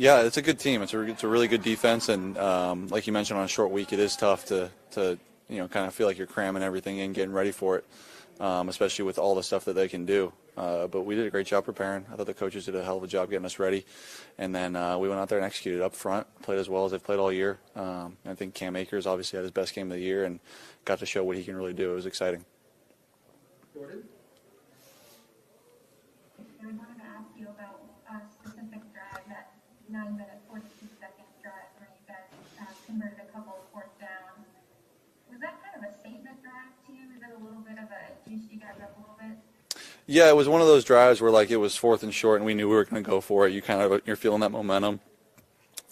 Yeah, it's a good team. It's a really good defense, and like you mentioned, on a short week, it is tough to kind of feel like you're cramming everything in, getting ready for it, especially with all the stuff that they can do. But we did a great job preparing. I thought the coaches did a hell of a job getting us ready, and then we went out there and executed up front, played as well as they've played all year. I think Cam Akers obviously had his best game of the year and got to show what he can really do. It was exciting. Jordan? I wanted to ask you about a specific drive, that 9-minute, 42-second drive where you guys converted a couple of fourth downs. Was that kind of a statement drive to you? Was it a little bit of a juice you guys up a little bit? Yeah, it was one of those drives where like it was fourth and short, and we knew we were going to go for it. You're feeling that momentum.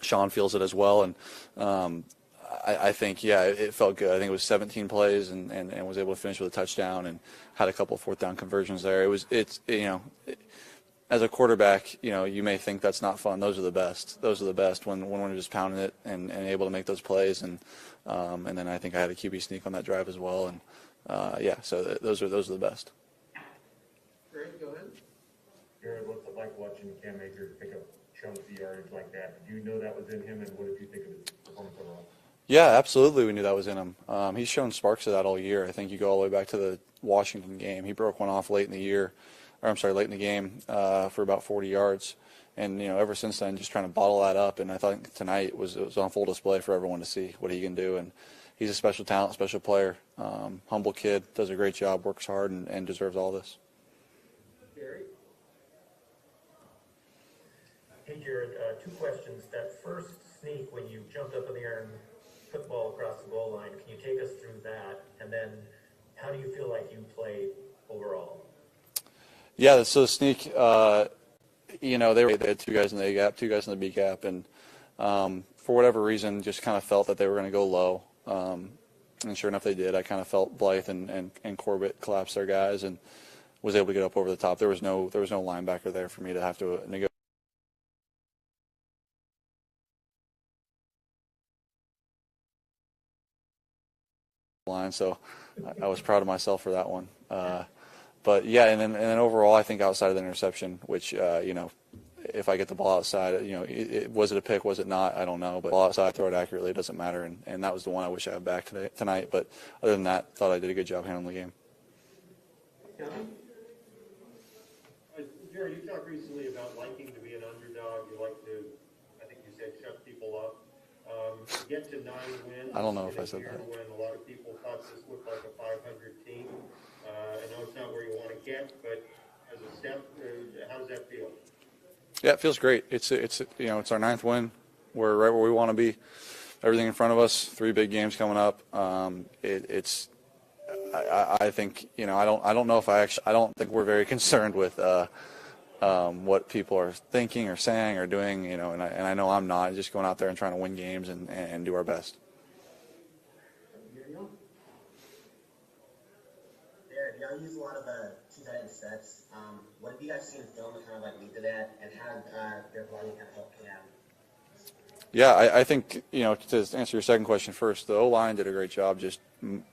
Sean feels it as well, and I think it felt good. I think it was 17 plays and was able to finish with a touchdown and had a couple of fourth down conversions there. As a quarterback, you may think that's not fun. Those are the best. Those are the best when we're just pounding it and able to make those plays. And then I think I had a QB sneak on that drive as well. And so those are the best. Greg, go ahead. Jared, what's it like watching Cam Akers pick up chunks of yardage like that? Do you know that was in him, and what did you think of his performance overall? Yeah, absolutely. We knew that was in him. He's shown sparks of that all year. I think you go all the way back to the Washington game. He broke one off late in the game for about 40 yards. And, ever since then, just trying to bottle that up. And I think tonight it was on full display for everyone to see what he can do. And he's a special talent, special player, humble kid, does a great job, works hard, and deserves all this. Gary? Hey, Jared, two questions. That first sneak when you jumped up in the air and put the ball across the goal line, can you take us through that? And then how do you feel like you played overall? Yeah, so the sneak, they had two guys in the A gap, two guys in the B gap, and for whatever reason, just kind of felt that they were going to go low. And sure enough, they did. I kind of felt Blythe and Corbett collapse their guys and was able to get up over the top. There was no linebacker there for me to have to negotiate. Line, so I was proud of myself for that one. But yeah, and then overall, I think outside of the interception, which if I get the ball outside, was it a pick? Was it not? I don't know. But ball outside, throw it accurately, it doesn't matter. And that was the one I wish I had back tonight. But other than that, thought I did a good job handling the game. Jerry, you talked recently about liking to be an underdog. You like to, I think you said, shut people up. To get to 9 wins. I don't know if I said that. When a lot of people thought this looked like a 500 team. I know it's not where you want to get, but as a step, how does that feel? Yeah, it feels great. It's our 9th win. We're right where we want to be. Everything in front of us. 3 big games coming up. I think I don't think we're very concerned with what people are thinking or saying or doing. And I know I'm not. Just going out there and trying to win games and do our best. Y'all use a lot of two tight end sets. What have you guys seen in film that kind of lead to that, and how did their blocking kind of help Cam? Yeah, I think, to answer your second question first, the O-line did a great job just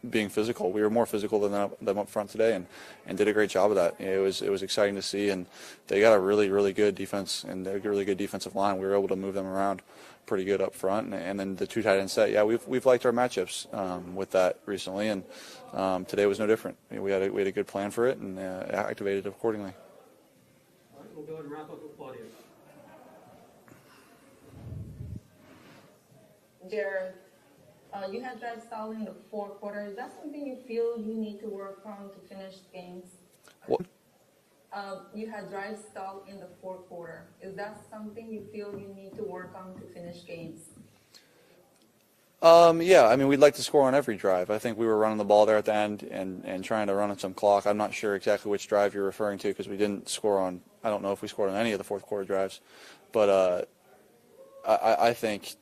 being physical. We were more physical than them up front today and did a great job of that. It was exciting to see, and they got a really, really good defense and a really good defensive line. We were able to move them around pretty good up front, and then the two tight end set. Yeah, we've liked our matchups with that recently, and today was no different. We had a good plan for it and activated it accordingly. All right, we'll go ahead and wrap up with Claudia. Jared, you had drive style in the fourth quarter. Is that something you feel you need to work on to finish games? What? You had drive style in the fourth quarter. Is that something you feel you need to work on to finish games? Yeah, we'd like to score on every drive. I think we were running the ball there at the end and trying to run on some clock. I'm not sure exactly which drive you're referring to because we didn't score on, I don't know if we scored on any of the fourth quarter drives. But I think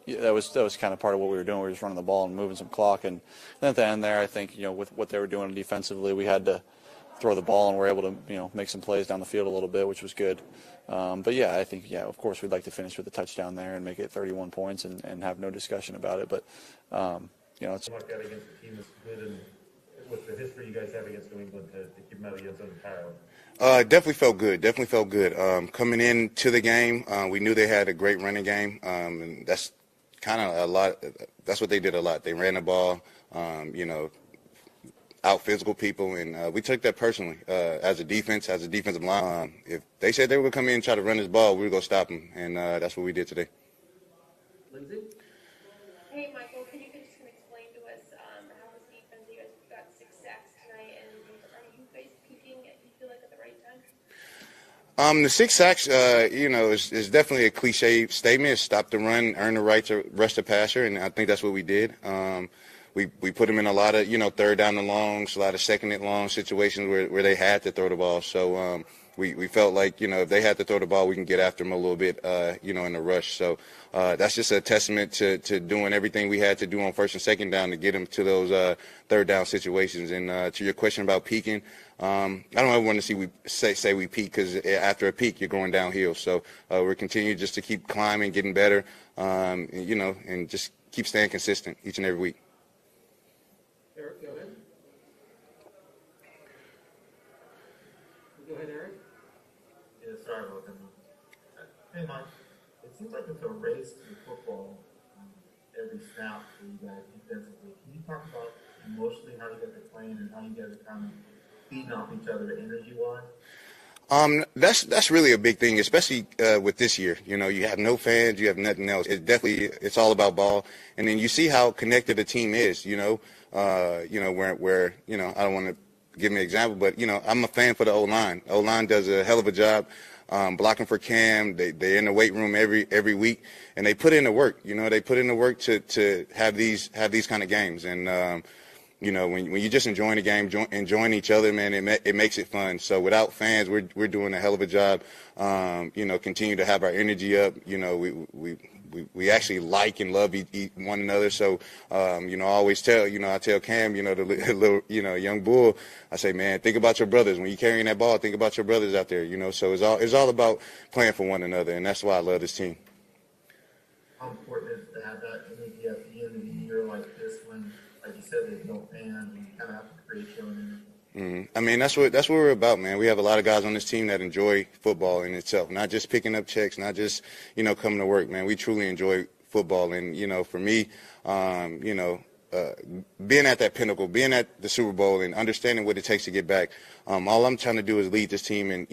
that was kind of part of what we were doing. We were just running the ball and moving some clock. And then at the end there, I think, with what they were doing defensively, we had to throw the ball and we're able to, make some plays down the field a little bit, which was good. But yeah, I think, of course, we'd like to finish with a touchdown there and make it 31 points and have no discussion about it. But, it's like that against a team that's good, and with the history you guys have against New England to keep them out against them entirely. Definitely felt good. Definitely felt good. Coming into the game, we knew they had a great running game, and that's kind of a lot. That's what they did a lot. They ran the ball, out physical people, and we took that personally as a defensive line. If they said they were going to come in and try to run this ball, we were going to stop them, and that's what we did today. Lindsay? Hey, Michael, can you just explain to us how this defense, you guys got 6 sacks tonight, and are you guys peaking, you feel like, at the right time? The 6 sacks, is definitely a cliche statement. Stop the run, earn the right to rush the passer, and I think that's what we did. We put them in a lot of, third down and longs, a lot of second and long situations where they had to throw the ball. So we felt like, if they had to throw the ball, we can get after them a little bit, in the rush. So that's just a testament to doing everything we had to do on first and second down to get them to those third down situations. And to your question about peaking, I don't ever want to see say we peak, because after a peak, you're going downhill. So we're continuing just to keep climbing, getting better, and just keep staying consistent each and every week. Eric, go ahead. Go ahead, Eric. Yeah, sorry about that. Hey, Mike, it seems like it's a race to the football every snap for you guys defensively. Can you talk about emotionally how you guys are playing and how you guys are kind of feeding off each other energy-wise? That's really a big thing, especially with this year. You have no fans, you have nothing else. It's all about ball, and then you see how connected the team is. Where I don't want to give an example, but I'm a fan for the O-line. O-line does a hell of a job blocking for Cam. They're in the weight room every week, and they put in the work. They put in the work to have these kind of games, and when you're just enjoying the game, enjoying each other, man, it makes it fun. So without fans, we're doing a hell of a job. Continue to have our energy up. We actually like and love one another. So I always tell I tell Cam, the little young bull, I say, man, think about your brothers when you're carrying that ball. Think about your brothers out there. So it's all about playing for one another, and that's why I love this team. How important is it to have that energy at the end of the year like this when, like you said, there's no fans, and you kind of have to create your own energy? I mean, that's what we're about, man. We have a lot of guys on this team that enjoy football in itself, not just picking up checks, not just, coming to work, man. We truly enjoy football. And, for me, being at that pinnacle, being at the Super Bowl and understanding what it takes to get back, all I'm trying to do is lead this team and,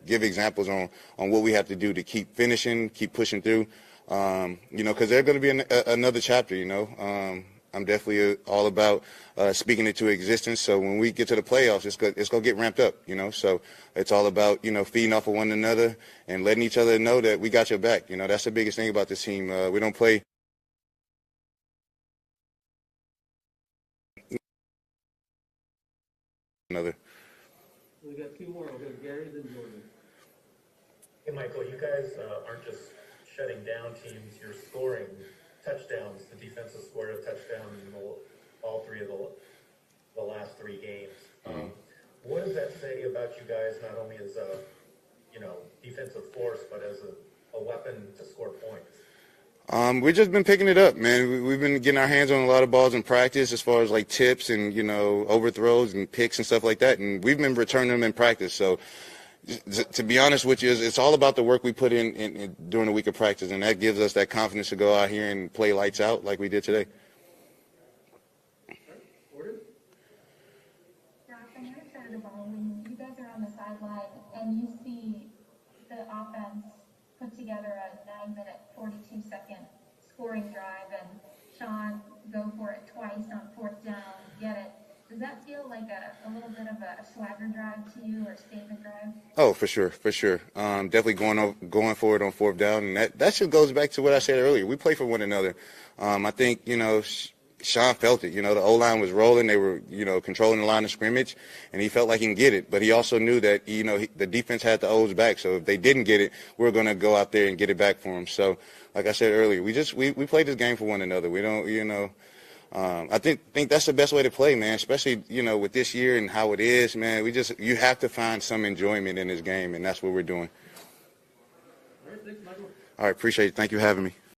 give examples on what we have to do to keep finishing, keep pushing through, because there's going to be another chapter, I'm definitely all about speaking it to existence. So when we get to the playoffs, it's going to get ramped up, So it's all about, feeding off of one another and letting each other know that we got your back. That's the biggest thing about this team. We don't play. Another. We got 2 more. We'll go to Gary, then Jordan. Hey, Michael, you guys aren't just shutting down teams, you're scoring touchdowns. The defense has scored a touchdown in all 3 of the last 3 games. What does that say about you guys, not only as a defensive force, but as a weapon to score points? We've just been picking it up, man. We've been getting our hands on a lot of balls in practice as far as like tips and, overthrows and picks and stuff like that. And we've been returning them in practice. So to be honest with you, it's all about the work we put in during the week of practice. And that gives us that confidence to go out here and play lights out like we did today. Goff, on your side of the ball, when you guys are on the sideline and you see the offense put together a 9-minute, 42-second scoring drive and Sean go for it twice on 4th down, get it, does that feel like a little bit of a swagger drive to you or a statement drive? Oh, for sure. Definitely going forward on 4th down, and that just goes back to what I said earlier. We play for one another. I think Sean felt it. The O-line was rolling. They were controlling the line of scrimmage, and he felt like he can get it. But he also knew that the defense had the O's back. So if they didn't get it, we're going to go out there and get it back for them. So like I said earlier, we play this game for one another. We don't I think that's the best way to play, man, especially, with this year and how it is, man. You have to find some enjoyment in this game, and that's what we're doing. All right, thanks, Michael. All right, appreciate it. Thank you for having me.